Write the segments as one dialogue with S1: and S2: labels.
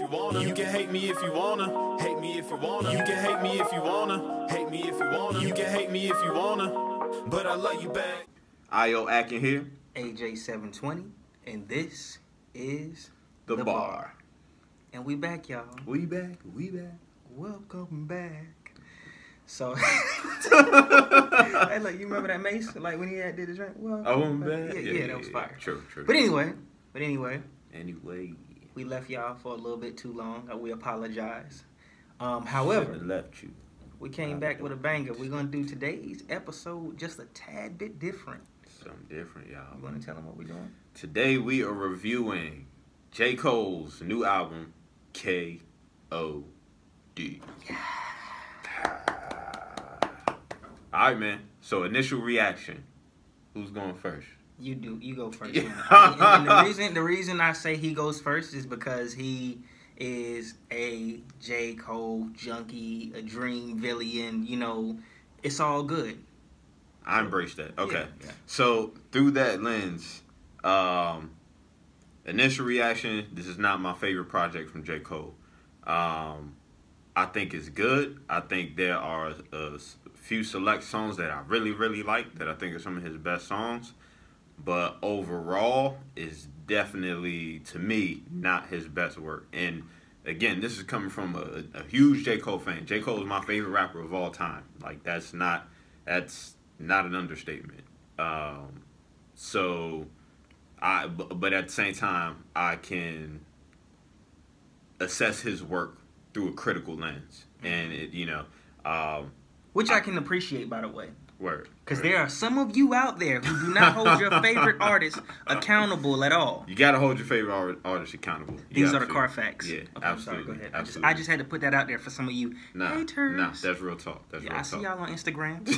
S1: you wanna. You can hate me if you wanna. Hate me if you wanna. You can hate me if you wanna. Hate me if you wanna. You can hate me if you wanna. But I love you back.
S2: Ayo Akin here.
S3: AJ 720, and this is
S2: The Bar.
S3: And we back, y'all.
S2: We back.
S3: Welcome back. So, hey, look, you remember that Mace? Like when he did his drink?
S2: Welcome back.
S3: Yeah, that was fire.
S2: True.
S3: But anyway, we left y'all for a little bit too long. We apologize. However,
S2: left you.
S3: We came back with a banger. We're gonna do today's episode just a tad bit different.
S2: Something different, y'all.
S3: You wanna tell them what we're doing?
S2: Today we are reviewing J. Cole's new album, KOD. Yeah. All right, man. So initial reaction. Who's going first?
S3: You do. You go first. And the reason I say he goes first is because he is a J. Cole junkie, a dream villain. You know, it's all good.
S2: I embrace that. Okay.
S3: Yeah.
S2: So through that lens, initial reaction. This is not my favorite project from J. Cole. I think it's good. I think there are a few select songs that I really like that I think are some of his best songs. But overall, it's definitely, to me, not his best work. And again, this is coming from a huge J. Cole fan. J. Cole is my favorite rapper of all time. Like, that's not an understatement. But at the same time, I can assess his work through a critical lens. And,
S3: which I can appreciate, by the way.
S2: Word.
S3: Because there are some of you out there who do not hold your favorite artist accountable at all.
S2: You got to hold your favorite artist accountable.
S3: These are the car facts.
S2: Yeah,
S3: okay,
S2: absolutely.
S3: Sorry, go ahead.
S2: Absolutely.
S3: I just had to put that out there for some of you haters.
S2: Nah, that's real talk.
S3: I see y'all on Instagram.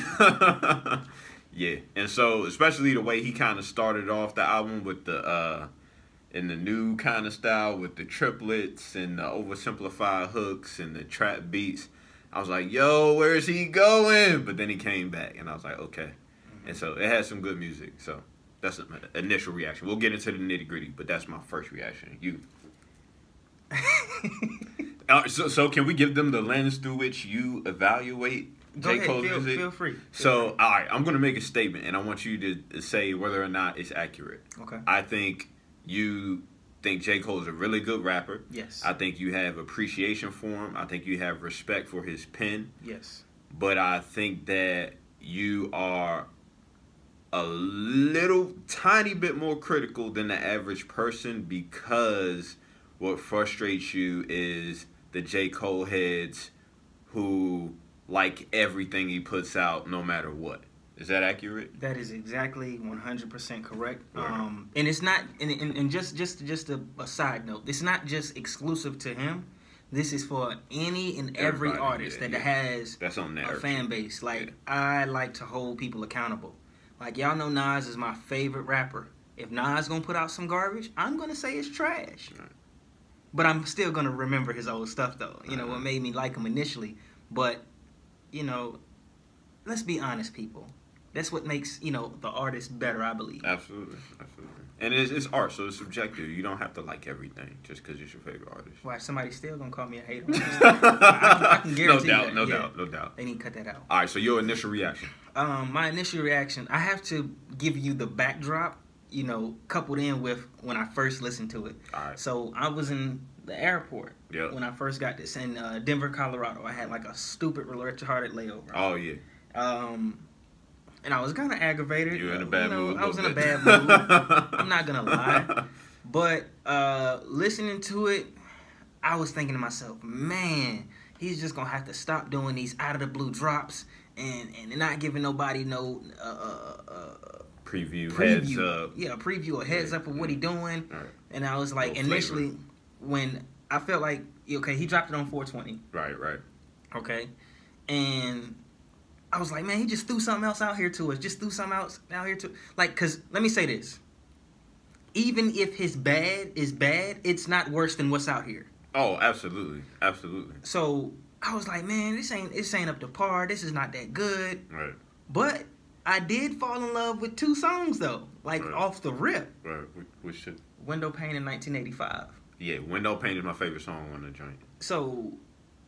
S2: Yeah, and so especially the way he kind of started off the album with the in the new kind of style with the triplets and the oversimplified hooks and the trap beats. I was like, yo, where is he going? But then he came back, and I was like, okay. And so it had some good music. So that's an initial reaction. We'll get into the nitty-gritty, but that's my first reaction. You. So can we give them the lens through which you evaluate J. Cole's music?
S3: Feel free.
S2: All right, I'm going to make a statement, and I want you to say whether or not it's accurate.
S3: Okay.
S2: I think you think J. Cole is a really good rapper.
S3: Yes.
S2: I think you have appreciation for him. I think you have respect for his pen.
S3: Yes.
S2: But I think that you are a little tiny bit more critical than the average person because what frustrates you is the J. Cole heads who like everything he puts out no matter what. Is that accurate?
S3: That is exactly 100% correct.
S2: Right.
S3: And it's not, and just a side note, it's not just exclusive to him. This is for any and every artist that has
S2: that's on
S3: a fan base. Like, I like to hold people accountable. Like, y'all know Nas is my favorite rapper. If Nas gonna put out some garbage, I'm gonna say it's trash.
S2: Right.
S3: But I'm still gonna remember his old stuff, though. You know, what made me like him initially. But, let's be honest, people. That's what makes, the artist better, I believe.
S2: Absolutely. And it's art, so it's subjective. You don't have to like everything just because it's your favorite artist.
S3: Why, somebody's still going to call me a hater. I can guarantee
S2: No doubt.
S3: They need to cut that out.
S2: All right, so your initial reaction.
S3: My initial reaction, I have to give you the backdrop, coupled in with when I first listened to it.
S2: All right.
S3: So I was in the airport
S2: when
S3: I first got this in Denver, Colorado. I had like a stupid retarded layover.
S2: Oh, yeah.
S3: And I was kind of aggravated.
S2: You were in a bad mood.
S3: I was in a bad mood. I'm not going to lie. But listening to it, I was thinking to myself, man, he's just going to have to stop doing these out-of-the-blue drops and not giving nobody no
S2: preview, heads up.
S3: Yeah, a preview or heads up of what he's doing.
S2: Right.
S3: And I was like, initially, when I felt like, okay, he dropped it on 420.
S2: Right.
S3: Okay. And I was like, man, he just threw something else out here to us. Just threw something else out here to... Like, because, let me say this. Even if his bad is bad, it's not worse than what's out here.
S2: Oh, absolutely.
S3: So, I was like, man, this ain't up to par. This is not that good.
S2: Right.
S3: But I did fall in love with two songs, though. Like, off the rip.
S2: Right. Which should...
S3: Window Pane in 1985.
S2: Yeah, Window Pane is my favorite song on the joint.
S3: So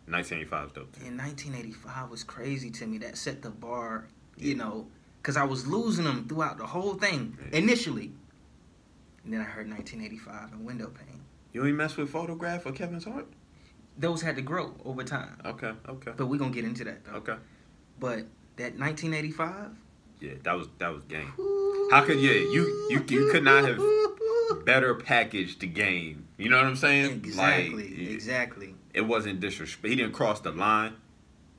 S2: 1985 is dope too.
S3: in 1985 was crazy to me. That set the bar, you know, because I was losing them throughout the whole thing initially. And then I heard 1985 and Window Pane.
S2: You ain't mess with Photograph or Kevin's Heart?
S3: Those had to grow over time.
S2: Okay.
S3: But we're going to get into that, though.
S2: Okay.
S3: But that 1985?
S2: Yeah, that was game. How could you could not have better packaged the game. You know what I'm saying?
S3: Exactly.
S2: It wasn't disrespect. He didn't cross the line.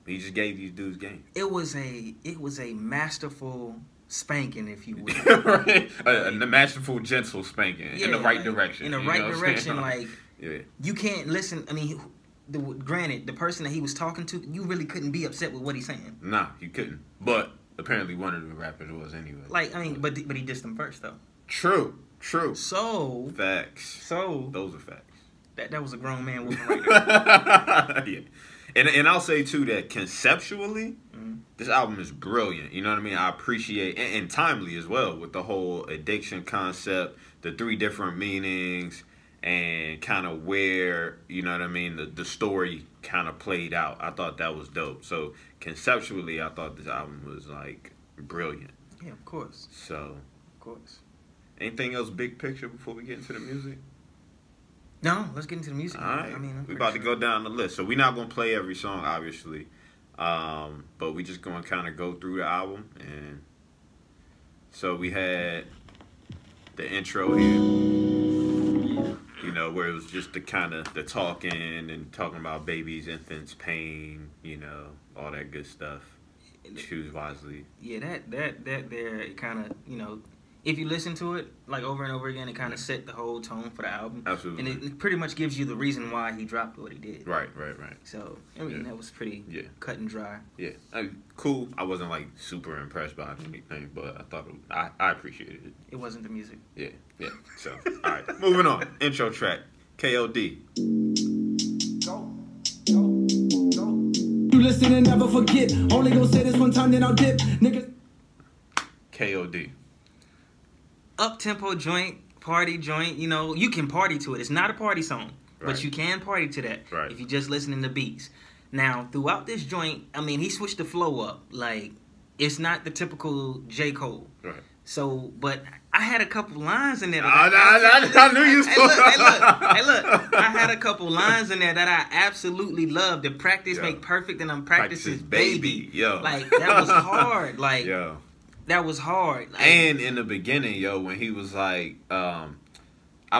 S2: He just gave these dudes game.
S3: It was a masterful spanking, if you will.
S2: Right? A masterful, gentle spanking in the right direction.
S3: In the right direction, like
S2: yeah.
S3: You can't listen. I mean, granted, the person that he was talking to, you really couldn't be upset with what he's saying.
S2: Nah, you couldn't. But apparently, one of the rappers was anyway.
S3: Like, I mean, but he dissed them first though.
S2: True.
S3: So
S2: facts.
S3: So
S2: those are facts.
S3: That was a grown man whooping right there.
S2: Yeah. And I'll say too that conceptually, this album is brilliant. You know what I mean? I appreciate and timely as well with the whole addiction concept, the 3 different meanings, and kind of where, you know what I mean, the story kind of played out. I thought that was dope. So conceptually, I thought this album was like brilliant.
S3: Yeah, of course.
S2: So,
S3: of course.
S2: Anything else big picture before we get into the music?
S3: No, let's get into the music.
S2: All right.
S3: I mean,
S2: we're about to go down the list. So we're not going to play every song, obviously. But we just going to kind of go through the album. And so we had the intro here. You know, where it was just the talking and talking about babies, infants, pain, you know, all that good stuff. Choose wisely.
S3: Yeah, that there, it kind of, you know, if you listen to it like over and over again, it kind of set the whole tone for the album.
S2: Absolutely.
S3: And it pretty much gives you the reason why he dropped what he did.
S2: Right.
S3: So, I mean, that was pretty cut and dry.
S2: Yeah. Cool. I wasn't like super impressed by anything, but I thought I appreciated it.
S3: It wasn't the music.
S2: Yeah. So, all right. Moving on. Intro track. KOD.
S4: Go. You listen and never forget. Only gonna say this one time, then I'll dip. Niggas.
S2: KOD.
S3: Up-tempo joint, party joint, you know, you can party to it. It's not a party song, but you can party to that if you're just listening to beats. Now, throughout this joint, I mean, he switched the flow up. Like, it's not the typical J. Cole.
S2: Right.
S3: So, but I had a couple lines in there.
S2: I knew you was
S3: Hey, look. I had a couple lines in there that I absolutely loved. The practice make perfect, and I'm practice's baby.
S2: Yo.
S3: Like, that was hard. Like,
S2: yo.
S3: That was hard. Like,
S2: and in the beginning, when he was like, I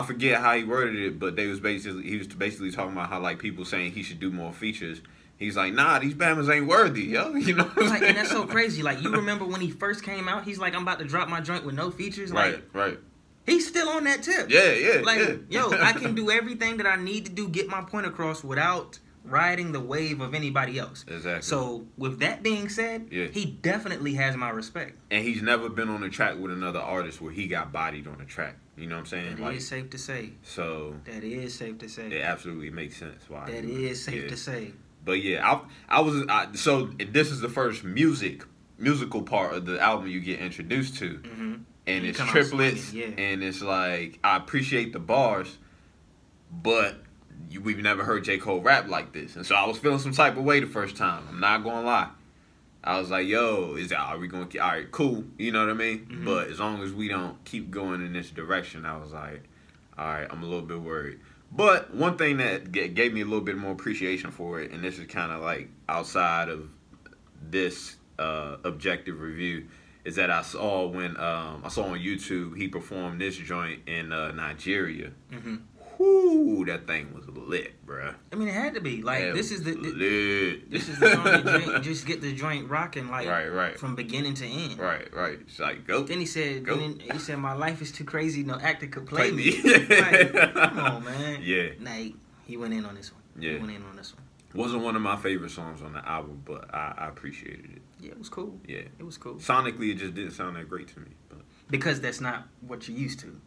S2: forget how he worded it, but he was basically talking about how like people saying he should do more features. He's like, nah, these Bammers ain't worthy, yo. You know what I'm saying?
S3: And that's so crazy. Like, you remember when he first came out, he's like, I'm about to drop my joint with no features. Like,
S2: right.
S3: He's still on that tip.
S2: Yeah.
S3: Like, yo, I can do everything that I need to do, get my point across without riding the wave of anybody else.
S2: Exactly.
S3: So, with that being said, he definitely has my respect.
S2: And he's never been on a track with another artist where he got bodied on the track. You know what I'm saying?
S3: That is safe to say.
S2: So
S3: that is safe to say.
S2: It absolutely makes sense why.
S3: That is safe to say.
S2: But yeah, so this is the first musical part of the album you get introduced to.
S3: Mm-hmm.
S2: And it's triplets, and it's like, I appreciate the bars, but we've never heard J. Cole rap like this. And so I was feeling some type of way the first time. I'm not going to lie. I was like, yo, are we going to, all right, cool, you know what I mean? Mm-hmm. But as long as we don't keep going in this direction, I was like, all right, I'm a little bit worried. But one thing that gave me a little bit more appreciation for it, and this is kind of like outside of this objective review, is that I saw when I saw on YouTube he performed this joint in Nigeria.
S3: Mm-hmm.
S2: Whoo, that thing was lit, bruh.
S3: I mean, it had to be. Like, this is the
S2: lit.
S3: This is the song that just get the joint rocking, like,
S2: right.
S3: from beginning to end.
S2: Right. It's like, go.
S3: Then he said, he said, my life is too crazy, no actor could play
S2: Play
S3: me.
S2: me.
S3: Like, come on, man.
S2: Yeah.
S3: Like, he went in on this one.
S2: Yeah.
S3: He went in on this one.
S2: Wasn't one of my favorite songs on the album, but I appreciated it.
S3: Yeah, it was cool.
S2: Yeah.
S3: It was cool.
S2: Sonically, it just didn't sound that great to me. But
S3: because that's not what you're used to.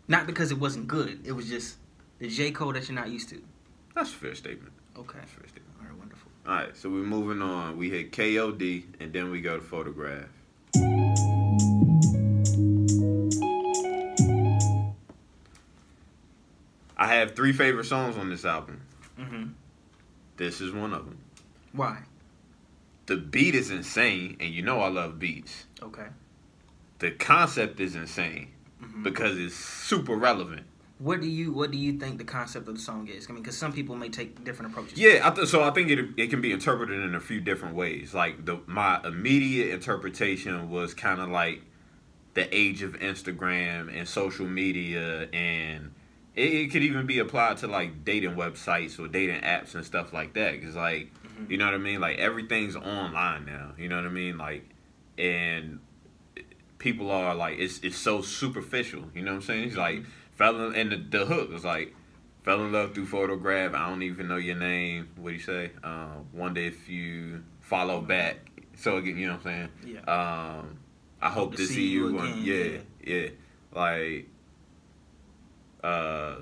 S3: Not because it wasn't good. It was just the J. Cole that you're not used to.
S2: That's a fair statement.
S3: Okay.
S2: That's a fair statement.
S3: All right, wonderful.
S2: All right, so we're moving on. We hit KOD, and then we go to Photograph. I have 3 favorite songs on this album.
S3: Mm-hmm.
S2: This is one of them.
S3: Why?
S2: The beat is insane, and you know I love beats.
S3: Okay.
S2: The concept is insane because it's super relevant.
S3: What do you think the concept of the song is? I mean, because some people may take different approaches.
S2: Yeah, I think it can be interpreted in a few different ways. Like my immediate interpretation was kind of like the age of Instagram and social media, and it could even be applied to like dating websites or dating apps and stuff like that. Because like, you know what I mean? Like everything's online now. You know what I mean? Like, and people are like, it's so superficial. You know what I'm saying? It's like the hook was like, fell in love through photograph. I don't even know your name. What do you say? Wonder if you follow back. So again, you know what I'm saying?
S3: Yeah.
S2: I hope to see you
S3: again.
S2: Yeah. Like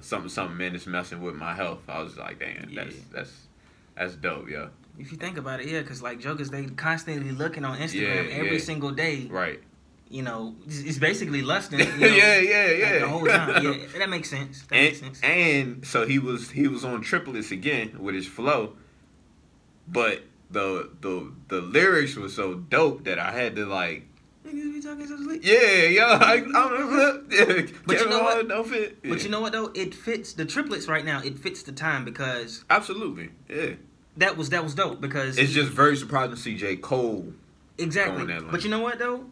S2: something man is messing with my health. I was like, damn, that's dope, yo.
S3: If you think about it, yeah, because like jokers, they constantly looking on Instagram every single day.
S2: Right.
S3: You know, it's basically lusting. You know,
S2: yeah.
S3: Like the whole time. Yeah, that makes sense.
S2: And so he was on triplets again with his flow, but the lyrics were so dope that I had to like.
S3: Niggas be talking so sleep.
S2: Yeah, yo.
S3: But you know what?
S2: Don't fit. Yeah.
S3: But you know what though? It fits the triplets right now. It fits the time because
S2: absolutely, yeah.
S3: That was dope because
S2: it's just very surprising to see J. Cole.
S3: Exactly. But you know what though?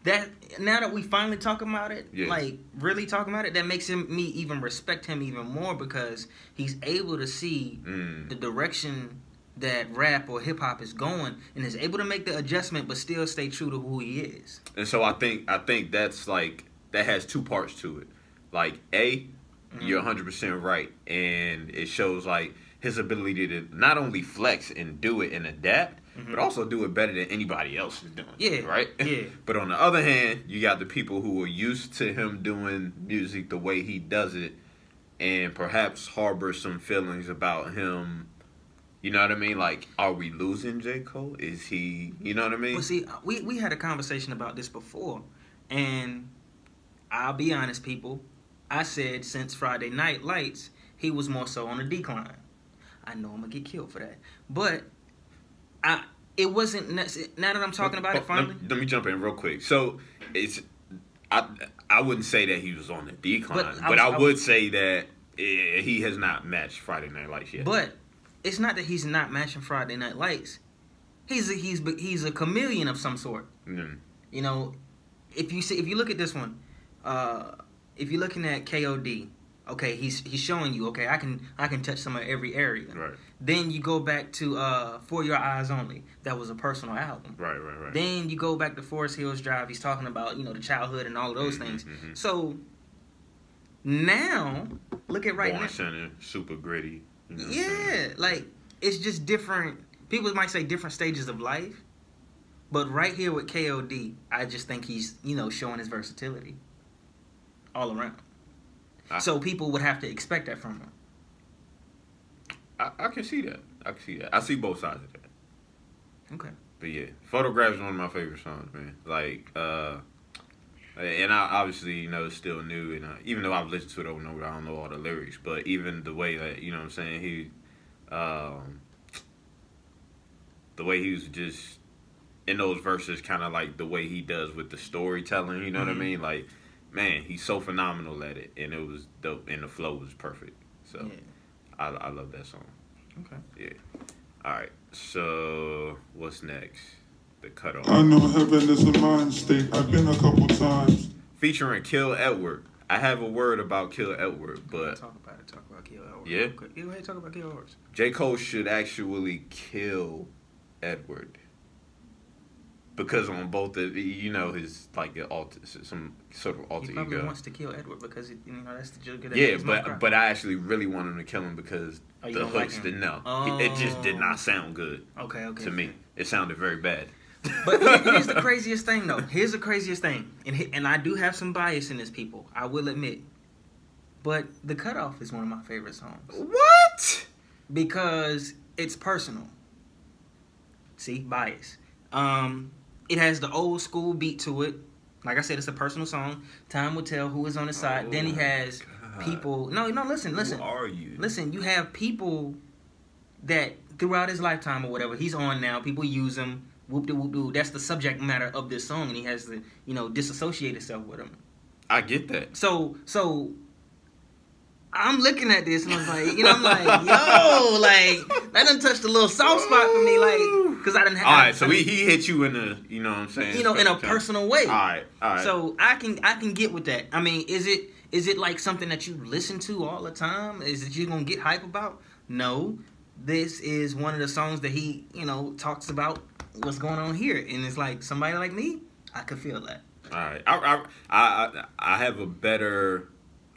S3: That now that we finally talk about it, like really talking about it, that makes me even respect him even more because he's able to see the direction that rap or hip hop is going and is able to make the adjustment but still stay true to who he is.
S2: And so I think that's like that has 2 parts to it. Like you're 100% right, and it shows like his ability to not only flex and do it and adapt, but also do it better than anybody else is doing.
S3: Yeah.
S2: Right?
S3: Yeah.
S2: But on the other hand, you got the people who are used to him doing music the way he does it and perhaps harbor some feelings about him. You know what I mean? Like, are we losing J. Cole? Is he, you know what I mean?
S3: Well, see, we had a conversation about this before, and I'll be honest, people. I said since Friday Night Lights, he was more so on a decline. I know I'm going to get killed for that. But it wasn't, now that I'm talking about it finally.
S2: Let me jump in real quick. So, I wouldn't say that he was on the decline, but I would say that he has not matched Friday Night Lights yet.
S3: But it's not that he's not matching Friday Night Lights. He's a chameleon of some sort. You know, if you look at this one, if you're looking at KOD, okay, he's showing you, okay, I can touch some of every area.
S2: Right.
S3: Then you go back to For Your Eyes Only. That was a personal album.
S2: Right.
S3: Then you go back to Forest Hills Drive. He's talking about, you know, the childhood and all of those things. So now look at right now.
S2: Center, super gritty. You know
S3: yeah, like it's just different. People might say different stages of life, but right here with KOD, I just think he's, you know, showing his versatility all around. So people would have to expect that from him.
S2: I can see that. I see both sides of that.
S3: Okay.
S2: But yeah, Photograph is one of my favorite songs, man. Like, and I obviously, you know, it's still new, and even though I've listened to it over and over, I don't know all the lyrics, but even the way that, you know what I'm saying, the way he was just in those verses, kind of like the way he does with the storytelling, you know what I mean? Like, man, he's so phenomenal at it, and it was dope, and the flow was perfect. So, I love that song.
S3: Okay.
S2: Yeah. All right. So, what's next? The Cutoff.
S5: I know heaven is a mind state. I've been a couple times.
S2: Featuring Kill Edward. I have a word about Kill Edward, but
S3: talk about Kill Edward.
S2: Yeah.
S3: Go ahead, talk about Kill Edward.
S2: J. Cole should actually kill Edward. Because on both the, you know, his like some sort of alter ego.
S3: He probably wants to kill Edward because you know that's the joke.
S2: Yeah, but I actually really want him to kill him because the hooks didn't know. It just did not sound good.
S3: Okay.
S2: To me, it sounded very bad.
S3: But here's the craziest thing, though. Here's the craziest thing, and I do have some bias in this, people. I will admit. But The Cutoff is one of my favorite songs.
S2: What?
S3: Because it's personal. See, bias. It has the old school beat to it. Like I said, it's a personal song. Time will tell who is on his side. Then he has people. No, listen.
S2: Who are you?
S3: Listen, you have people that throughout his lifetime or whatever, he's on now. People use him. Whoop de whoop doo. That's the subject matter of this song, and he has to, disassociate himself with him.
S2: I get that.
S3: So I'm looking at this and I'm like, I'm like, yo, like that done touched a little soft spot for me, like, because I didn't have.
S2: All right, so he hit you in a, you know what I'm saying?
S3: In a personal way.
S2: All right.
S3: So I can get with that. I mean, is it like something that you listen to all the time? Is it you gonna get hype about? No, this is one of the songs that he, talks about what's going on here, and it's like somebody like me, I could feel that.
S2: All right, I have a better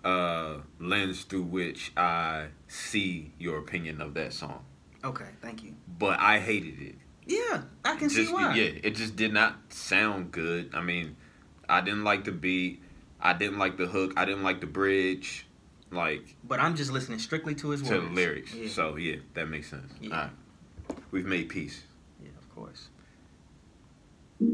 S2: lens through which I see your opinion of that song.
S3: Okay, thank you.
S2: But I hated it.
S3: Yeah, I can see why.
S2: Yeah, it just did not sound good. I mean, I didn't like the beat. I didn't like the hook. I didn't like the bridge.
S3: But I'm just listening strictly to his words.
S2: To the lyrics.
S3: Yeah.
S2: So, yeah, that makes sense.
S3: Yeah.
S2: All right. We've made peace.
S3: Yeah, of course.
S6: Life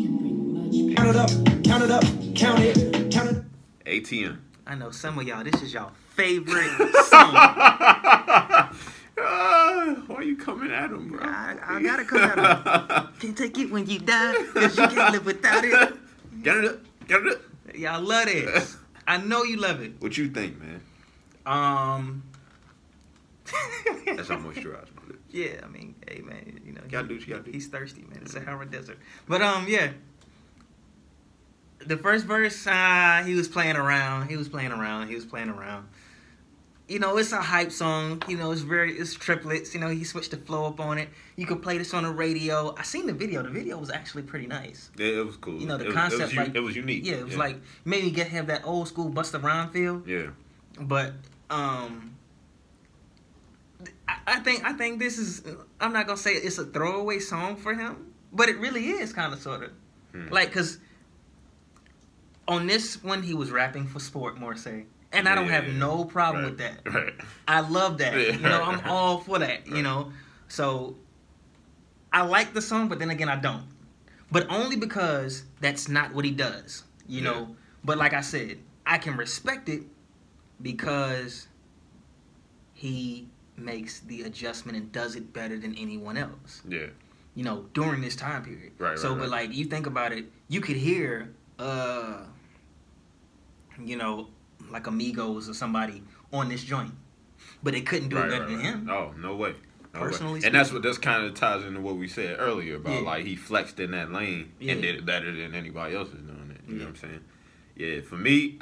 S6: can bring much
S4: Count it up, count it up, count it, count it.
S2: ATM.
S3: I know some of y'all, this is y'all favorite song.
S2: Why you coming at him, bro?
S3: I gotta come at him. Can't take it when you die, because you can't live without it.
S2: Get it up.
S3: Y'all love it. I know you love it.
S2: What you think, man? That's how moisturized my lips.
S3: Yeah, I mean, hey man,
S2: Gotta do what you gotta do.
S3: He's thirsty, man. It's Sahara Desert. But yeah. The first verse, he was playing around. It's a hype song. It's triplets. He switched the flow up on it. You could play this on the radio. I seen the video. The video was actually pretty nice.
S2: Yeah, it was cool.
S3: The concept,
S2: it was unique.
S3: Yeah, it was like maybe have that old school Busta Rhymes feel.
S2: Yeah.
S3: But I think this is. I'm not gonna say it's a throwaway song for him, but it really is kind of sort of cause on this one he was rapping for sport more say. And I don't have no problem with that.
S2: Right.
S3: I love that. I'm all for that, So I like the song, but then again, I don't. But only because that's not what he does, know. But like I said, I can respect it because he makes the adjustment and does it better than anyone else.
S2: Yeah.
S3: During this time period.
S2: Right.
S3: So, but like you think about it, you could hear, like Amigos or somebody on this joint, but they couldn't do it better than him.
S2: Oh, no way.
S3: Personally
S2: speaking. And that's kind of ties into what we said earlier about like he flexed in that lane and did it better than anybody else is doing it. You know what I'm saying? Yeah, for me,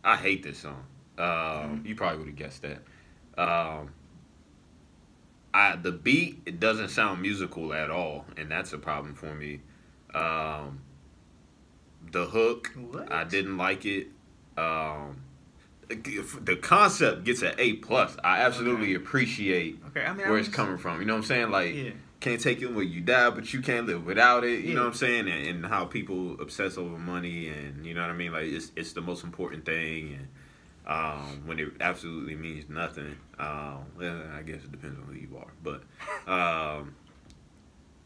S2: I hate this song. You probably would have guessed that. The beat, it doesn't sound musical at all, and that's a problem for me. The hook, I didn't like it. The concept gets an A+. I absolutely appreciate where it's coming from. You know what I'm saying? Like, can't take it when you die, but you can't live without it. You know what I'm saying? And how people obsess over money, and you know what I mean? Like, it's the most important thing, and when it absolutely means nothing. Well, I guess it depends on who you are, but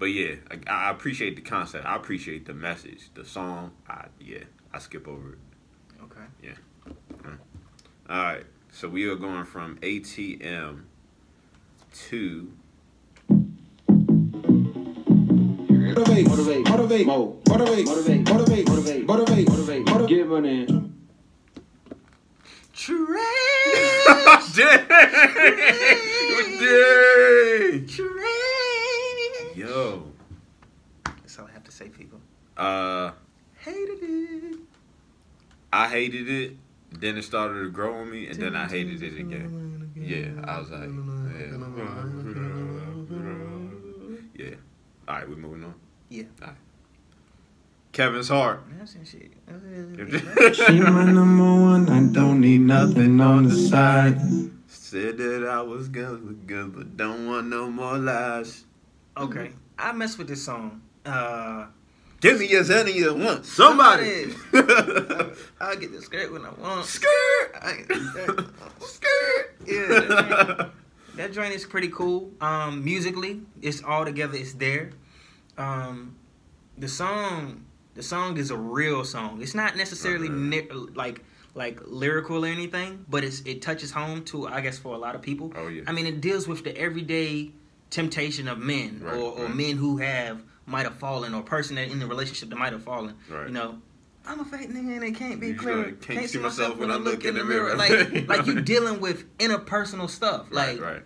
S2: yeah, I appreciate the concept. I appreciate the message. The song, I skip over it.
S3: Okay.
S2: Yeah. All right. So we are going from ATM to
S4: Motivate, get money.
S3: Trash.
S2: Yo.
S3: That's all I have to say, people.
S2: Hated it. I hated it. Then it started to grow on me, and then I hated it again. Yeah, I was like, yeah. All right, we're moving on.
S3: Yeah.
S2: All right. Kevin's Heart.
S4: She my number one. I don't need nothing on the side.
S2: Said that I was good, but don't want no more lies.
S3: Okay, I mess with this song.
S2: Give me your Zenny you want. Somebody.
S3: I'll get the skirt when I want.
S2: Skirt.
S3: Skirt. Yeah. That joint is pretty cool. Musically, it's all together. It's there. The song is a real song. It's not necessarily like like lyrical or anything, but it touches home to, I guess, for a lot of people.
S2: Oh yeah.
S3: I mean, it deals with the everyday temptation of men,
S2: Right,
S3: or
S2: right.
S3: men who might have fallen, or a person that in the relationship that might have fallen.
S2: Right.
S3: You know, I'm a fake nigga and it can't be
S2: You
S3: clear.
S2: can't see myself when I look in the
S3: mirror.
S2: mirror.
S3: Like you dealing with interpersonal stuff. Like,
S2: right.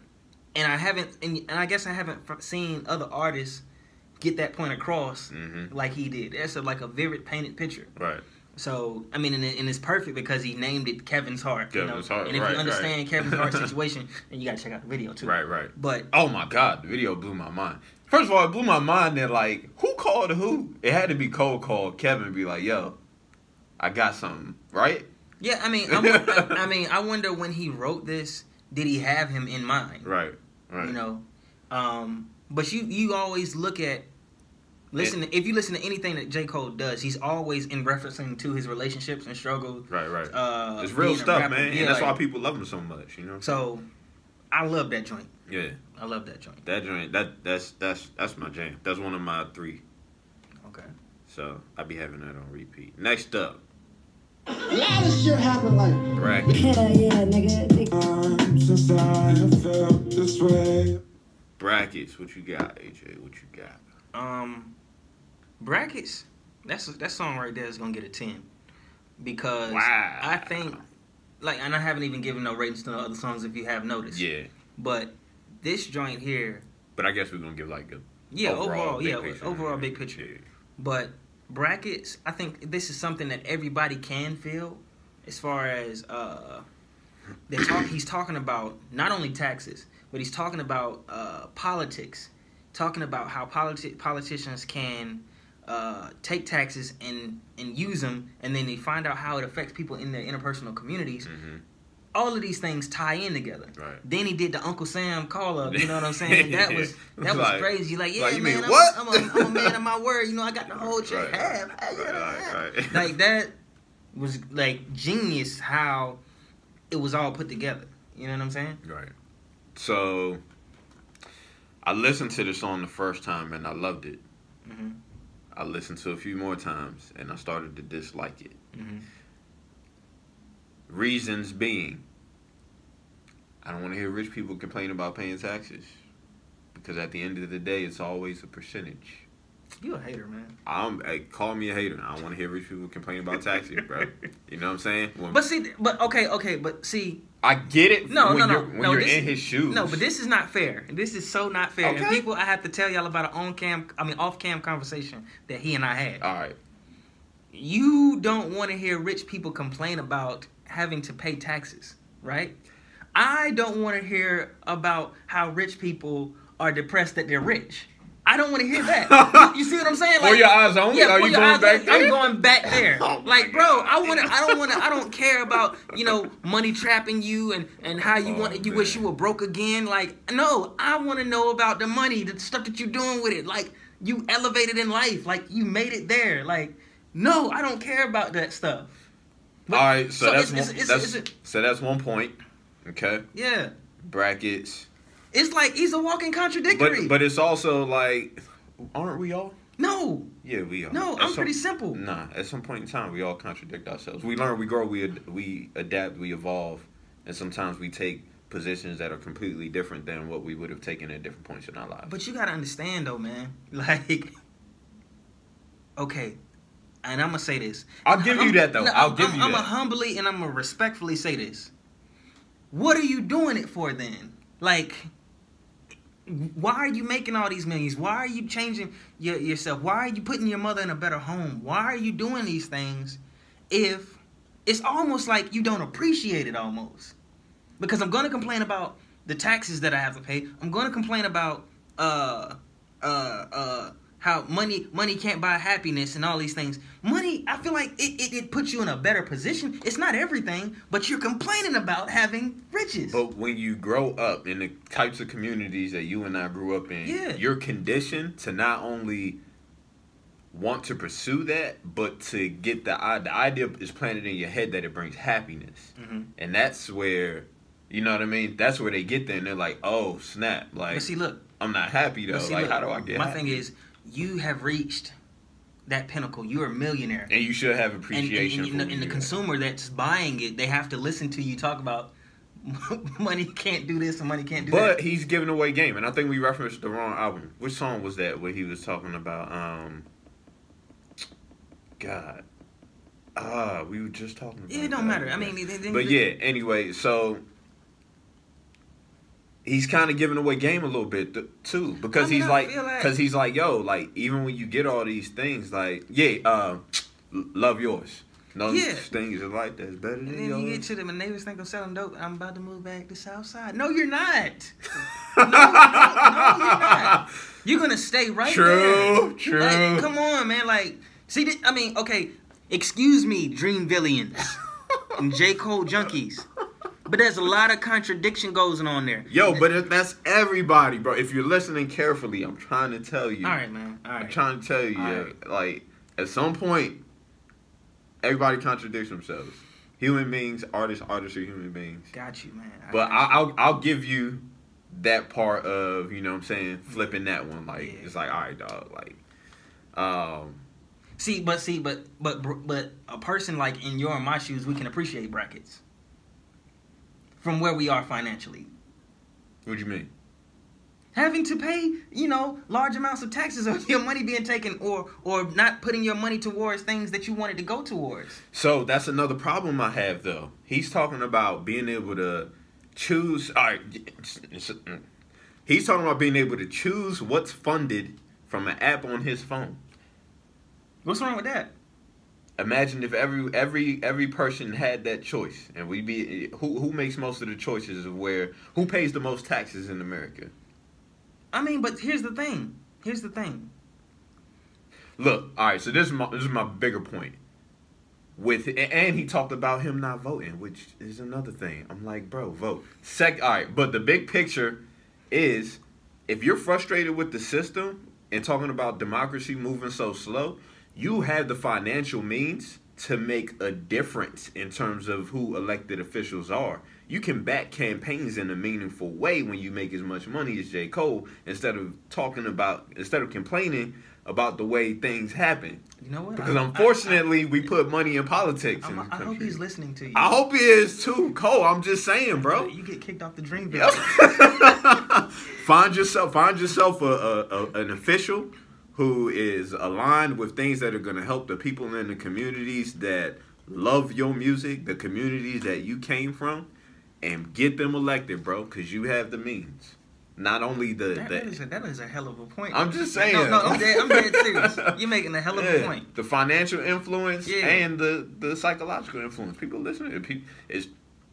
S3: and I haven't, and I guess I haven't seen other artists get that point across like he did. That's like a vivid painted picture.
S2: Right.
S3: So, I mean, and it's perfect because he named it Kevin's Heart.
S2: Kevin's Heart,
S3: And if
S2: right,
S3: you understand
S2: right.
S3: Kevin's Heart situation, then you got to check out the video too.
S2: Right.
S3: But
S2: Oh my God, the video blew my mind. First of all, it blew my mind that like, who called who? It had to be Cole called Kevin and be like, yo, I got something, right?
S3: yeah, I mean, I wonder when he wrote this, did he have him in mind?
S2: Right.
S3: You know, but you always look at if you listen to anything that J. Cole does, he's always in referencing to his relationships and struggles.
S2: Right. It's
S3: being
S2: real
S3: a
S2: stuff,
S3: rapper.
S2: man,
S3: Yeah,
S2: and that's
S3: like,
S2: why people love him so much, you know.
S3: So, I love that joint.
S2: Yeah,
S3: I love that joint.
S2: that joint, that's my jam. That's one of my 3.
S3: Okay.
S2: So I be having that on repeat. Next up,
S7: A lot of shit happened like
S2: Bracket.
S6: Yeah, nigga.
S5: Time since I have felt this way.
S2: Brackets. What you got, AJ? What you got?
S3: Brackets. That song right there is gonna get a 10 because
S2: Wow.
S3: I think, like, and I haven't even given no ratings to the other songs if you have noticed.
S2: Yeah,
S3: But this joint here,
S2: but I guess we're gonna give like a
S3: overall
S2: picture.
S3: big picture.
S2: Yeah.
S3: But Brackets, I think this is something that everybody can feel, as far as he's talking about not only taxes, but he's talking about politics, talking about how politicians can take taxes and use them, and then they find out how it affects people in their interpersonal communities. All of these things tie in together.
S2: Right.
S3: Then he did the Uncle Sam call up. You know what I'm saying? That was
S2: Like-
S3: crazy. Like, yeah,
S2: like, you
S3: man,
S2: mean
S3: I'm,
S2: what?
S3: I'm a man of my word. You know, I got the whole check
S2: Right.
S3: half.
S2: Right.
S3: Like, that was like genius how it was all put together. You know what I'm saying?
S2: Right. So I listened to the song the first time and I loved it. I listened to it a few more times and I started to dislike it. Reasons being, I don't want to hear rich people complain about paying taxes, because at the end of the day, it's always a percentage.
S3: You a hater, man.
S2: Call me a hater. I don't want to hear rich people complain about taxes, bro. You know what I'm saying?
S3: But see,
S2: I get it.
S3: No,
S2: when
S3: no,
S2: you're
S3: this-
S2: in his shoes.
S3: No, but this is not fair. This is so not fair.
S2: Okay.
S3: And people, I have to tell y'all about an off-cam conversation that he and I had.
S2: All right.
S3: You don't want to hear rich people complain about having to pay taxes, right? I don't want to hear about how rich people are depressed that they're rich. I don't want to hear that. You see what I'm saying?
S2: For your eyes only?
S3: Yeah,
S2: Are
S3: for
S2: you
S3: your
S2: going
S3: eyes
S2: back
S3: only.
S2: there?
S3: I'm going back there.
S2: Oh my
S3: Like, bro,
S2: God.
S3: I don't care about, money trapping you and how you you wish you were broke again. Like, no, I want to know about the money, the stuff that you're doing with it. Like, you elevated in life. Like, you made it there. Like, no, I don't care about that stuff. But-
S2: All right, so
S3: it's
S2: that's 1 point. Okay.
S3: yeah.
S2: Brackets.
S3: It's like he's a walking contradictory.
S2: But it's also like, aren't we all?
S3: no,
S2: Yeah, we are.
S3: no, I'm pretty simple.
S2: Nah, at some point in time, we all contradict ourselves. We learn, we grow, we adapt, we evolve, and sometimes we take positions that are completely different than what we would have taken at different points in our lives.
S3: But you gotta understand though, man. Like, okay, and I'm gonna say this.
S2: I'll give you that, though. I'll give you
S3: I'm
S2: that.
S3: gonna humbly and I'm gonna respectfully say this. What are you doing it for then? Like, why are you making all these millions? Why are you changing yourself? Why are you putting your mother in a better home? Why are you doing these things if it's almost like you don't appreciate it almost? Because I'm going to complain about the taxes that I have to pay. I'm going to complain about how money can't buy happiness and all these things. Money, I feel like it puts you in a better position. It's not everything, but you're complaining about having riches.
S2: But when you grow up in the types of communities that you and I grew up in,
S3: Yeah.
S2: you're conditioned to not only want to pursue that, but to get the idea is planted in your head that it brings happiness. And that's where, you know what I mean? That's where they get there and they're like, oh, snap. Like,
S3: But see, look.
S2: I'm not happy though.
S3: But see,
S2: Like,
S3: look,
S2: how do I get
S3: my
S2: happy?
S3: thing is, you have reached that pinnacle. You're a millionaire.
S2: And you should have appreciation for
S3: and the consumer that's buying it, they have to listen to you talk about money can't do this and money can't do that.
S2: But he's giving away game, and I think we referenced the wrong album. Which song was that where he was talking about God. We were just talking about
S3: it don't matter. I mean,
S2: but yeah, anyway, so he's kind of giving away game a little bit too, because he's like, yo, like even when you get all these things, like love yours. No things are like that's better than yours.
S3: And then you get to them and neighbors think I'm selling dope. I'm about to move back to South Side. No, you're not. No, you're not. You're gonna stay right there.
S2: True.
S3: Like, come on, man. Like, see, I mean, okay. Excuse me, Dream Villains and J. Cole junkies. But there's a lot of contradiction going on there.
S2: Yo, but that's everybody, bro. If you're listening carefully, I'm trying to tell you.
S3: All right, man. All right.
S2: I'm trying to tell you, like, at some point, everybody contradicts themselves. Human beings, artists are human beings.
S3: Got you, man.
S2: But I'll give you that part of, you know what I'm saying, flipping that one. Like, it's like, all right, dog. Like,
S3: See, but a person like in your and my shoes, we can appreciate brackets from where we are financially.
S2: What do you mean?
S3: Having to pay, large amounts of taxes on your money being taken, or not putting your money towards things that you wanted to go towards.
S2: So that's another problem I have, though. He's talking about being able to choose. All right, he's talking about being able to choose what's funded from an app on his phone.
S3: What's wrong with that?
S2: Imagine if every person had that choice, and we be who makes most of the choices of who pays the most taxes in America.
S3: I mean, but here's the thing.
S2: Look, all right. So this is my bigger point. And he talked about him not voting, which is another thing. I'm like, bro, vote. All right, but the big picture is if you're frustrated with the system and talking about democracy moving so slow, you have the financial means to make a difference in terms of who elected officials are. You can back campaigns in a meaningful way when you make as much money as J. Cole instead of complaining about the way things happen.
S3: You know what?
S2: Because unfortunately, we put money in politics.
S3: I hope he's listening to you.
S2: I hope he is too, Cole. I'm just saying, bro.
S3: You get kicked off the Dream Village.
S2: Find yourself an official who is aligned with things that are going to help the people in the communities that love your music, the communities that you came from, and get them elected, bro, because you have the means. Not only
S3: that is a hell of a point.
S2: I'm just saying.
S3: No, I'm dead serious. You're making a hell of a point.
S2: The financial influence and the psychological influence. People listening to people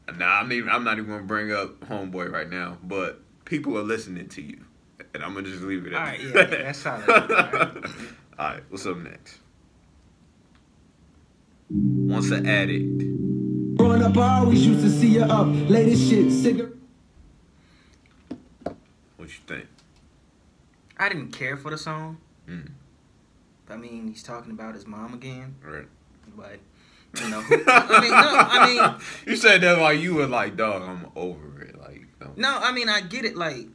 S2: I'm not even going to bring up Homeboy right now, but people are listening to you. And I'm going to just leave it at that.
S3: All right, that's solid.
S2: All right, what's up next? Once an addict.
S8: Growing up, I always used to see you up. Latest shit, cigarette.
S2: What you think?
S3: I didn't care for the song. I mean, he's talking about his mom again.
S2: Right.
S3: But, I mean,
S2: you said that like you were like, dog, I'm over it. Like,
S3: no, I mean, I get it. Like,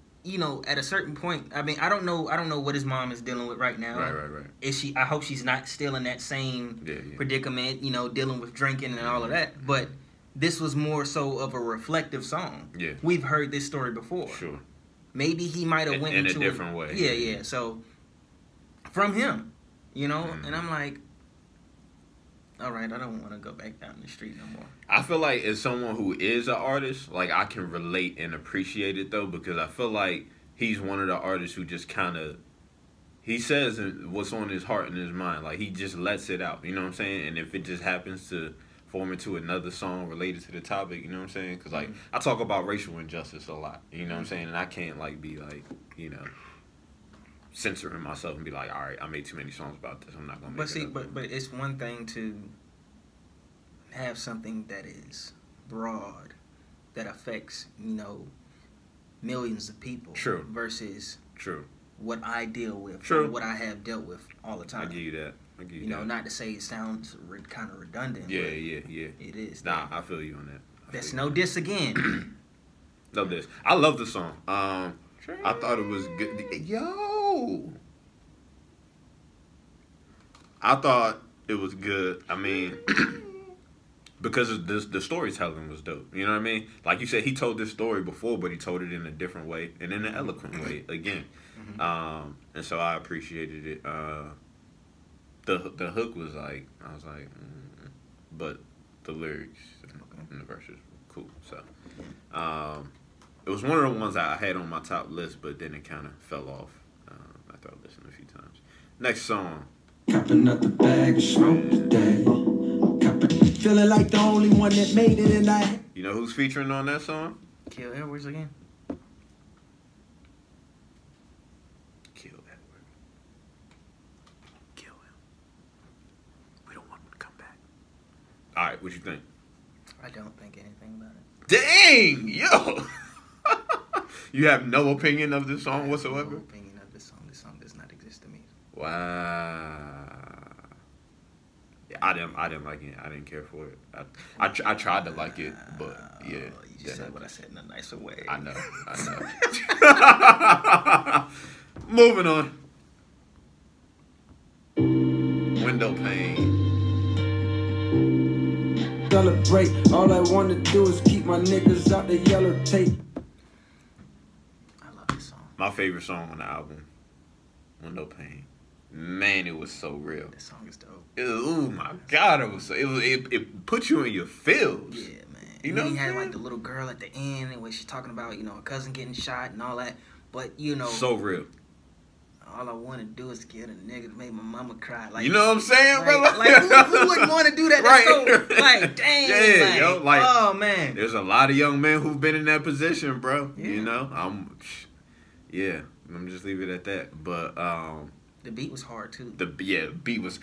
S3: at a certain point, I mean, I don't know what his mom is dealing with right now.
S2: Right.
S3: Is she? I hope she's not still in that same predicament, dealing with drinking and all of that. But this was more so of a reflective song. Yeah, we've heard this story before.
S2: Sure.
S3: Maybe he might have went
S2: in
S3: into
S2: a different way.
S3: Yeah. So from him, and I'm like, all right, I don't want to go back down the street no more.
S2: I feel like as someone who is an artist, like I can relate and appreciate it though, because I feel like he's one of the artists who just kind of, he says what's on his heart and his mind. Like he just lets it out, you know what I'm saying? And if it just happens to form into another song related to the topic, you know what I'm saying? Because like I talk about racial injustice a lot, you know what I'm saying? And I can't like be like, censoring myself and be like, all right, I made too many songs about this. I'm not gonna make it up.
S3: But it's one thing to have something that is broad, that affects millions of people.
S2: True.
S3: Versus
S2: true
S3: what I deal with.
S2: True.
S3: What I have dealt with all the time.
S2: I give you that.
S3: Not to say it sounds kind of redundant.
S2: Yeah.
S3: It is.
S2: Nah, I feel you on that.
S3: That's no diss again.
S2: No diss. I love the song. I thought it was good. Yo! I thought it was good. I mean, because of this, the storytelling was dope. You know what I mean? Like you said, he told this story before, but he told it in a different way and in an eloquent way again. And so I appreciated it. The hook was like, I was like, but the lyrics and the verses were cool. So it was one of the ones I had on my top list, but then it kind of fell off after I listened a few times. Next song.
S8: Cop another bag of smoke today. Feeling like the only one that made it, and I.
S2: You know who's featuring on that song?
S3: Kill Edwards again.
S2: Kill Edward. Kill him. We don't want him to come back. All right, what you think?
S3: I don't think anything about it.
S2: Dang, yo. You have no opinion of this song whatsoever?
S3: No opinion of this song. This song does not exist to me.
S2: Wow. Yeah, I didn't like it. I didn't care for it. I tried to like it, but yeah.
S3: You just said what I said in a nicer way.
S2: I know. Moving on. Window pane.
S8: Celebrate. All I wanna do is keep my niggas out the yellow tape.
S3: I love this song.
S2: My favorite song on the album, Window Pane. Man, it was so real.
S3: This song is dope.
S2: Oh my God, it put you in your feels.
S3: Yeah, man.
S2: You
S3: And
S2: know
S3: then he
S2: what I'm
S3: had
S2: saying?
S3: like the little girl at the end, and when she's talking about her cousin getting shot and all that. But
S2: So real.
S3: all I want to do is get a nigga to make my mama cry. Like,
S2: You know what I'm saying,
S3: like,
S2: brother?
S3: like who wouldn't want to do that? That's
S2: Right.
S3: so, like, dang.
S2: Yeah,
S3: like,
S2: yo, like,
S3: oh man.
S2: There's a lot of young men who've been in that position, bro.
S3: Yeah.
S2: You know, I'm just leave it at that. But
S3: The beat was hard too.
S2: the beat was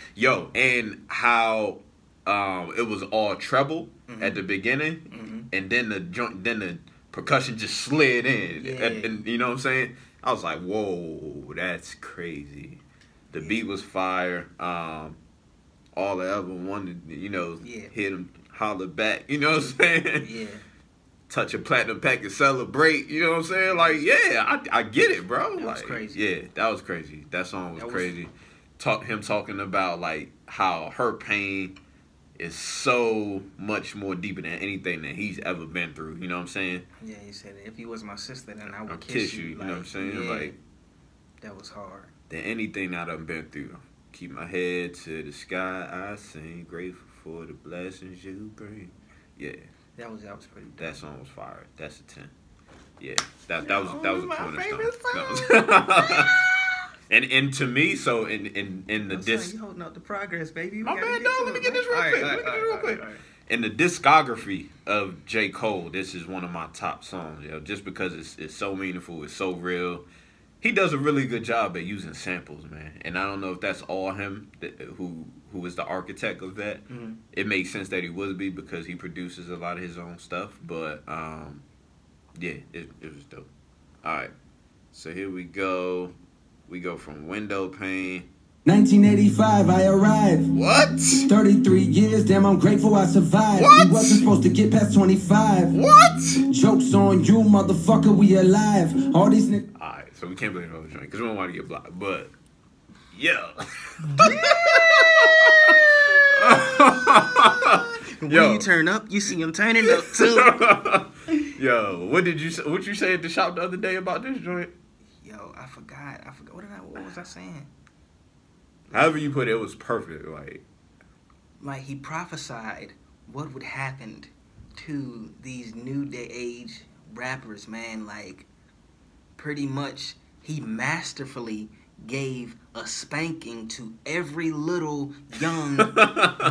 S2: and how it was all treble at the beginning, and then the percussion just slid in,
S3: Yeah.
S2: and you know what I'm saying? I was like, whoa, that's crazy. The beat was fire. All I ever wanted, hit him, holler back. You know what I'm saying?
S3: Yeah.
S2: Touch a platinum pack and celebrate. You know what I'm saying? Like, yeah, I get it, bro.
S3: That was
S2: Like,
S3: crazy.
S2: Yeah, that was crazy. That song was
S3: That was-
S2: crazy. Him talking about like how her pain is so much more deeper than anything that he's ever been through. You know what I'm saying?
S3: Yeah, he said if you was my sister, then I would
S2: I'll
S3: kiss
S2: you.
S3: you.
S2: You know what I'm saying?
S3: Yeah,
S2: Like,
S3: that was hard.
S2: than anything that I've been through. Keep my head to the sky. I sing grateful for the blessings you bring. Yeah.
S3: That was pretty dope.
S2: That song was fire. That's a 10. Yeah, that was a
S3: my
S2: cornerstone.
S3: favorite
S2: That was- and to me, so in the
S3: You holding up the progress, baby.
S2: my bad, dog. Let me get this real quick. Let me get this real quick. In the discography of J. Cole, this is one of my top songs, just because it's so meaningful, it's so real. He does a really good job at using samples, man. And I don't know if that's all him who is the architect of that.
S3: Mm-hmm.
S2: It makes sense that he would be because he produces a lot of his own stuff. But yeah, it was dope. All right, so here we go. We go from Window Pane.
S8: 1985, I arrived.
S2: What?
S8: 33 years, damn, I'm grateful I survived.
S2: What?
S8: We wasn't supposed to get past 25.
S2: What?
S8: Jokes on you, motherfucker, we alive. All these niggas.
S2: All right, so we can't play another joint because we don't want to get blocked. But yeah.
S3: When you turn up, you see him turning up too.
S2: Yo, what you say at the shop the other day about this joint?
S3: Yo, I forgot. What was I saying?
S2: However you put it, it was perfect.
S3: Like he prophesied what would happen to these new day age rappers, man. Like pretty much he masterfully gave a spanking to every little young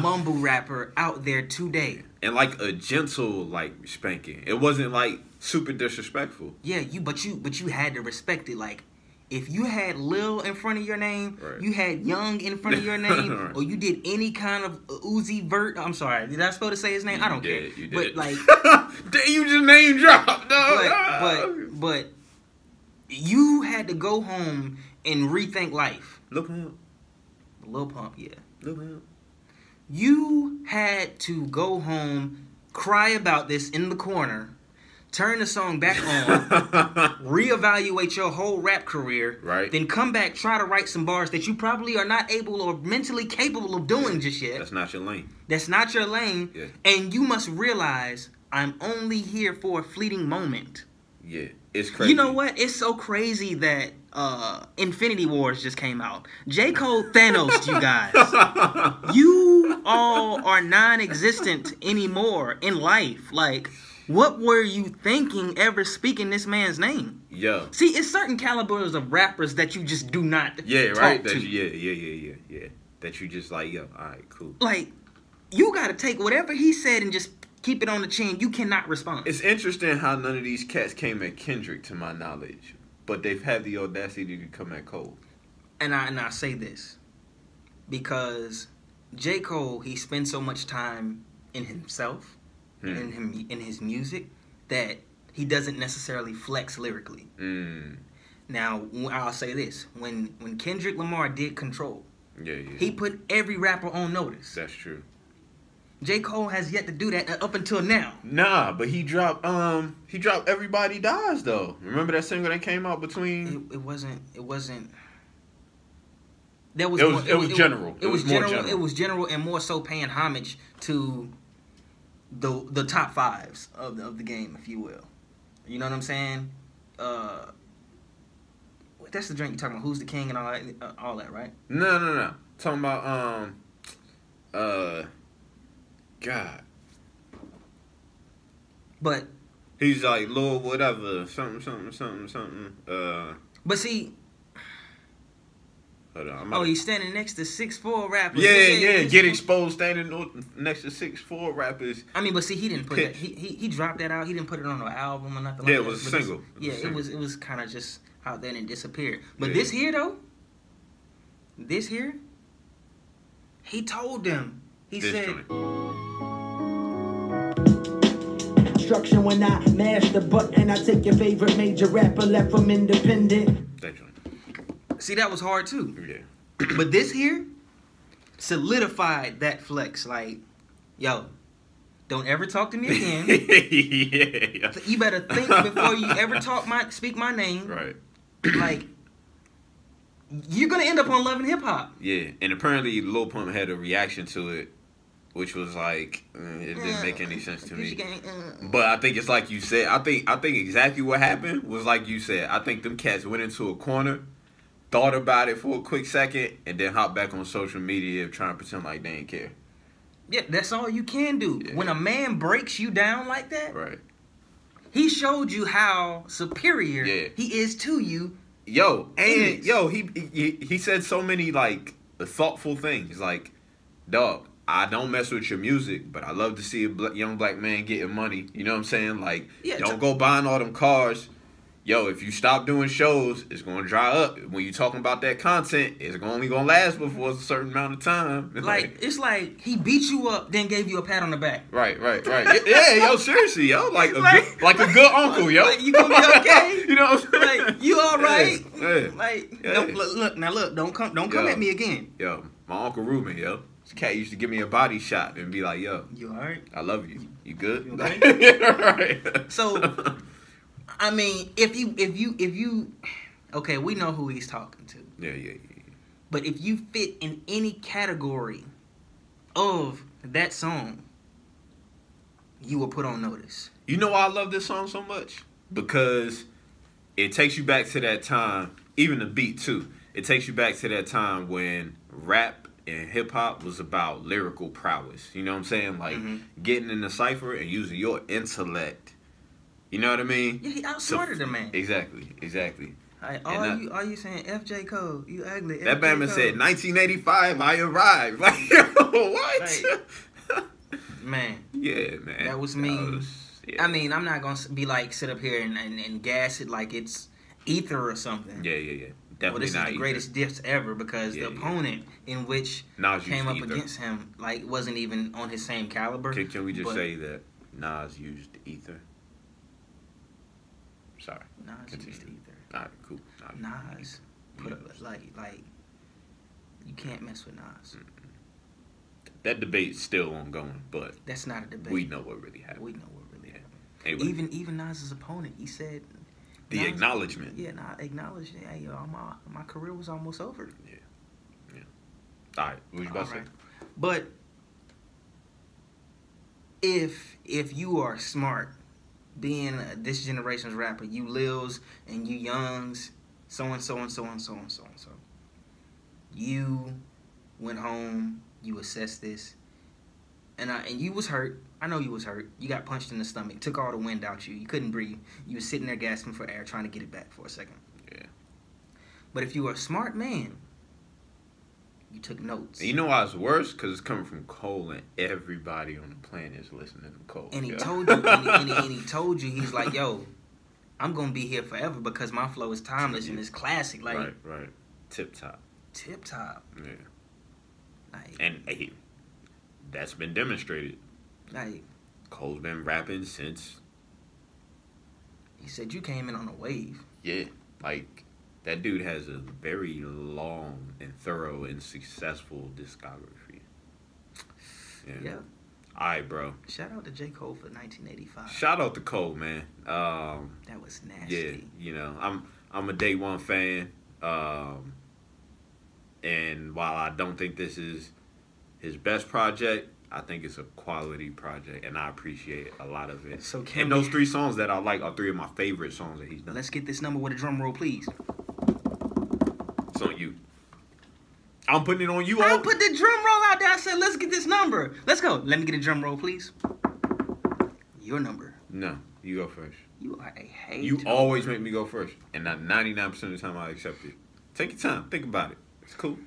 S3: mumble rapper out there today.
S2: And like a gentle spanking. It wasn't like super disrespectful.
S3: Yeah, but you had to respect it. Like if you had Lil in front of your name,
S2: Right.
S3: you had Young in front of your name,
S2: Right.
S3: or you did any kind of Uzi Vert. I'm sorry, did I supposed to say his name? I don't care.
S2: You did.
S3: But like,
S2: Damn, you just name dropped, dog.
S3: but you had to go home and rethink life.
S2: Lil Pump.
S3: Lil Pump, yeah.
S2: Lil Pump.
S3: You had to go home, cry about this in the corner, turn the song back on, reevaluate your whole rap career,
S2: right?
S3: Then come back, try to write some bars that you probably are not able or mentally capable of doing just yet.
S2: That's not your lane.
S3: That's not your lane.
S2: Yeah.
S3: And you must realize I'm only here for a fleeting moment.
S2: Yeah, it's crazy.
S3: You know what? It's so crazy that Infinity Wars just came out. J. Cole Thanos, you guys. You all are non-existent anymore in life. Like, what were you thinking ever speaking this man's name?
S2: Yeah.
S3: See, it's certain calibers of rappers that you just do not talk
S2: right.
S3: to.
S2: Yeah. That you just like, yo, all right, cool.
S3: Like, you got to take whatever he said and just keep it on the chin. You cannot respond.
S2: It's interesting how none of these cats came at Kendrick, to my knowledge, but they've had the audacity to come at Cole.
S3: And I say this because J. Cole, he spends so much time in himself, in his music, that he doesn't necessarily flex lyrically. Now, I'll say this: when Kendrick Lamar did Control, he put every rapper on notice.
S2: That's true.
S3: J. Cole has yet to do that up until now.
S2: Nah, but he dropped Everybody Dies though. Remember that single that came out between?
S3: It wasn't. It was general. It was general and more so paying homage to the top fives of the game, if you will. You know what I'm saying? That's the drink you're talking about. Who's the king and all that, right?
S2: No. Talking about God.
S3: But
S2: he's like Lord whatever, something.
S3: But see.
S2: Hold on,
S3: he's standing next to 6'4" rappers.
S2: Yeah. Get exposed standing next to 6'4" rappers.
S3: I mean, but see, he didn't put that. He dropped that out. He didn't put it on no album or nothing.
S2: Yeah,
S3: like
S2: it was
S3: that.
S2: a single.
S3: It was kind of just out there and disappeared. But this here though, he told them. He said.
S8: Instruction when I mash the button, I take your favorite major rapper, left from independent.
S2: That joint.
S3: See, that was hard too.
S2: Yeah.
S3: But this here solidified that flex. Like, yo, don't ever talk to me again.
S2: Yeah.
S3: You better think before you ever speak my name.
S2: Right.
S3: Like, you're gonna end up on Love and Hip Hop.
S2: Yeah, and apparently Lil Pump had a reaction to it, which was like, it didn't make any sense to me. But I think it's like you said. I think exactly what happened was like you said. I think them cats went into a corner, thought about it for a quick second, and then hopped back on social media trying to pretend like they didn't care.
S3: Yeah, that's all you can do. Yeah. When a man breaks you down like that,
S2: right?
S3: He showed you how superior he is to you.
S2: He said so many like thoughtful things. Like, dog, I don't mess with your music, but I love to see a young black man getting money. You know what I'm saying? Like, don't go buying all them cars. Yo, if you stop doing shows, it's going to dry up. When you're talking about that content, it's only going to last for a certain amount of time.
S3: It's like he beat you up, then gave you a pat on the back.
S2: Right. Yeah, yo, seriously, yo. Like a good uncle, yo.
S3: Like, you going to be okay?
S2: You know what I'm saying?
S3: Like, you all right?
S2: Yeah.
S3: Like, don't come at me again.
S2: Yo, my Uncle Ruben, yo. This cat used to give me a body shot and be like, yo.
S3: You all right?
S2: I love you. You good?
S3: You okay?
S2: Right.
S3: So... I mean, if you, okay, we know who he's talking to.
S2: Yeah.
S3: But if you fit in any category of that song, you will put on notice.
S2: You know why I love this song so much? Because it takes you back to that time, even the beat too. It takes you back to that time when rap and hip hop was about lyrical prowess. You know what I'm saying? Like getting in the cipher and using your intellect. You know what I mean?
S3: Yeah, he outsmarted the man.
S2: Exactly.
S3: Are you saying FJ Cole? You ugly.
S2: That man said 1985. I arrived. Like, what?
S3: Like, man.
S2: Yeah, man.
S3: That was me. I mean, I'm not gonna be like sit up here and gas it like it's ether or something.
S2: Yeah. Definitely
S3: well, this is the greatest diss ever because the opponent in which
S2: Nas
S3: came up
S2: ether.
S3: against him like wasn't even on his same caliber.
S2: Can we just say that Nas used ether? Sorry.
S3: Nas used ether.
S2: All right, cool.
S3: Nas put up like you can't mess with Nas.
S2: That debate's still ongoing, but
S3: that's not a debate.
S2: we know what really happened.
S3: We know what really happened.
S2: Anyway.
S3: Even Nas's opponent, he said
S2: The acknowledgement.
S3: Yeah, acknowledged. Hey, my career was almost over.
S2: Yeah. All right, what you about to say?
S3: But if you are smart, being this generation's rapper, you Lils and you Youngs, so and so and so and so and so and so, you went home, you assessed this, and you was hurt. I know you was hurt. You got punched in the stomach, took all the wind out you. You couldn't breathe. You was sitting there gasping for air, trying to get it back for a second.
S2: Yeah.
S3: But if you were a smart man, you took notes.
S2: And you know why it's worse? Because it's coming from Cole, and everybody on the planet is listening to Cole.
S3: And he told you, and he told you, he's like, yo, I'm gonna be here forever because my flow is timeless and it's classic. Like,
S2: right. Tip top.
S3: Yeah. Like,
S2: and hey, that's been demonstrated.
S3: Like,
S2: Cole's been rapping since.
S3: He said you came in on a wave.
S2: Yeah, like. That dude has a very long and thorough and successful discography.
S3: Yeah.
S2: All right, bro.
S3: Shout out to J. Cole for 1985.
S2: Shout out to Cole, man.
S3: That was nasty.
S2: Yeah, you know, I'm a day one fan. And while I don't think this is his best project, I think it's a quality project, and I appreciate a lot of it.
S3: So
S2: and those 3 songs that I like are 3 of my favorite songs that he's done.
S3: Let's get this number with a drum roll, please.
S2: It's on you. I'm putting it on you.
S3: I put the drum roll out there. I said, let's get this number. Let's go. Let me get a drum roll, please. Your number.
S2: No, you go first.
S3: You are a hater.
S2: You always make me go first, and 99% of the time I accept it. Take your time. Think about it. It's cool.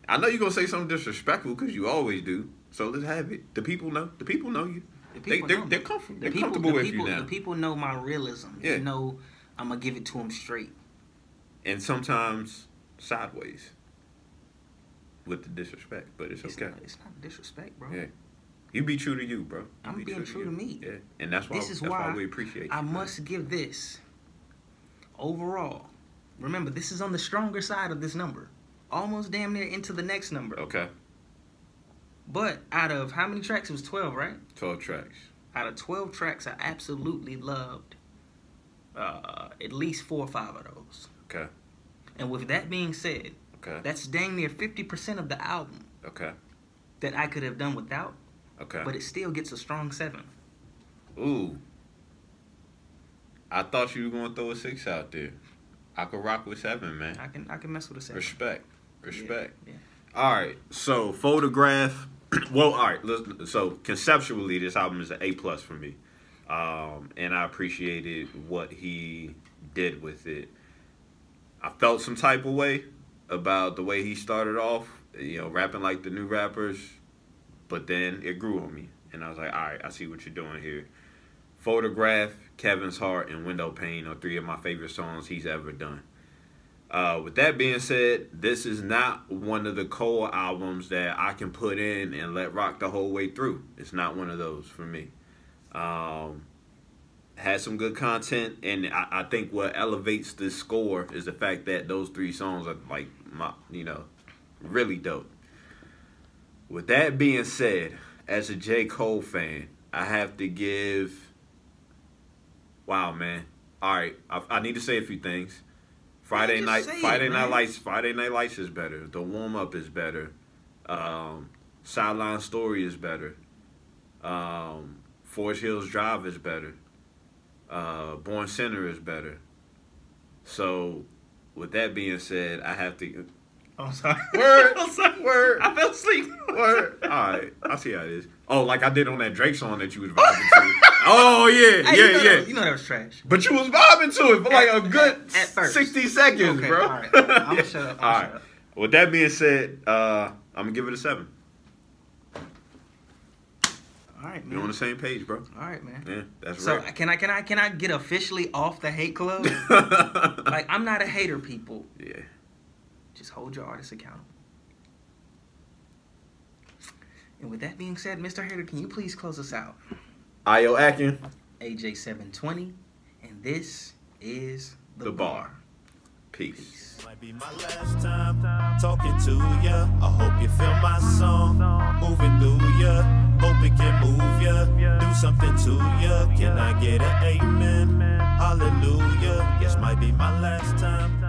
S2: I know you're going to say something disrespectful because you always do. So let's have it. The people know. The people know you. They're comfortable with you now.
S3: The people know my realism.
S2: Yeah.
S3: They know I'm going to give it to them straight.
S2: And sometimes sideways with the disrespect, but it's okay.
S3: It's not disrespect, bro.
S2: Yeah. You be true to you, bro.
S3: I'm being true to me.
S2: Yeah. And that's why we appreciate you.
S3: I must give this overall. Remember, this is on the stronger side of this number. Almost damn near into the next number.
S2: Okay.
S3: But out of how many tracks? It was 12, right?
S2: 12 tracks.
S3: Out of 12 tracks, I absolutely loved at least 4 or 5 of those.
S2: Okay.
S3: And with that being said, that's dang near 50% of the album.
S2: Okay.
S3: That I could have done without.
S2: Okay.
S3: But it still gets a strong 7.
S2: Ooh. I thought you were going to throw a 6 out there. I could rock with 7, man.
S3: I can mess with a 7.
S2: Respect.
S3: Yeah.
S2: All right. So, Photograph. Well, all right. So, conceptually, this album is an A+ for me. And I appreciated what he did with it. I felt some type of way about the way he started off, rapping like the new rappers. But then it grew on me. And I was like, all right, I see what you're doing here. Photograph, Kevin's Heart, and Window Pane are 3 of my favorite songs he's ever done. With that being said, this is not one of the Cole albums that I can put in and let rock the whole way through. It's not one of those for me. Has some good content, and I think what elevates this score is the fact that those 3 songs are like really dope. With that being said, as a J. Cole fan, I have to give. Wow, man! All right, I need to say a few things. Friday Night Lights is better. The warm up is better. Sideline Story is better. Forest Hills Drive is better. Born Center is better. So, with that being said, I have to.
S3: I'm sorry.
S2: Word.
S3: I'm sorry.
S2: Word.
S3: I fell asleep.
S2: Word. All right. I see how it is. Oh, like I did on that Drake song that you was vibing to. Oh, yeah.
S3: Hey, you know that was trash.
S2: But you was vibing to it for like a good
S3: at first.
S2: 60 seconds,
S3: okay,
S2: bro.
S3: All right. I'm going to shut up.
S2: All right. With that being said, I'm going to give it a 7.
S3: All right, man.
S2: You're on the same page, bro.
S3: All right, man.
S2: Yeah, that's
S3: so
S2: right.
S3: Can I get officially off the hate club? Like, I'm not a hater, people.
S2: Yeah.
S3: Just hold your artists accountable. And with that being said, Mr. Hater, can you please close us out?
S2: Ayo Akin
S3: AJ 720, and this is
S2: The Bar. Peace.
S1: Might be my last time talking to ya. I hope you feel my song moving through ya. Hope it can move ya, do something to ya. Can I get an amen? Hallelujah. This might be my last time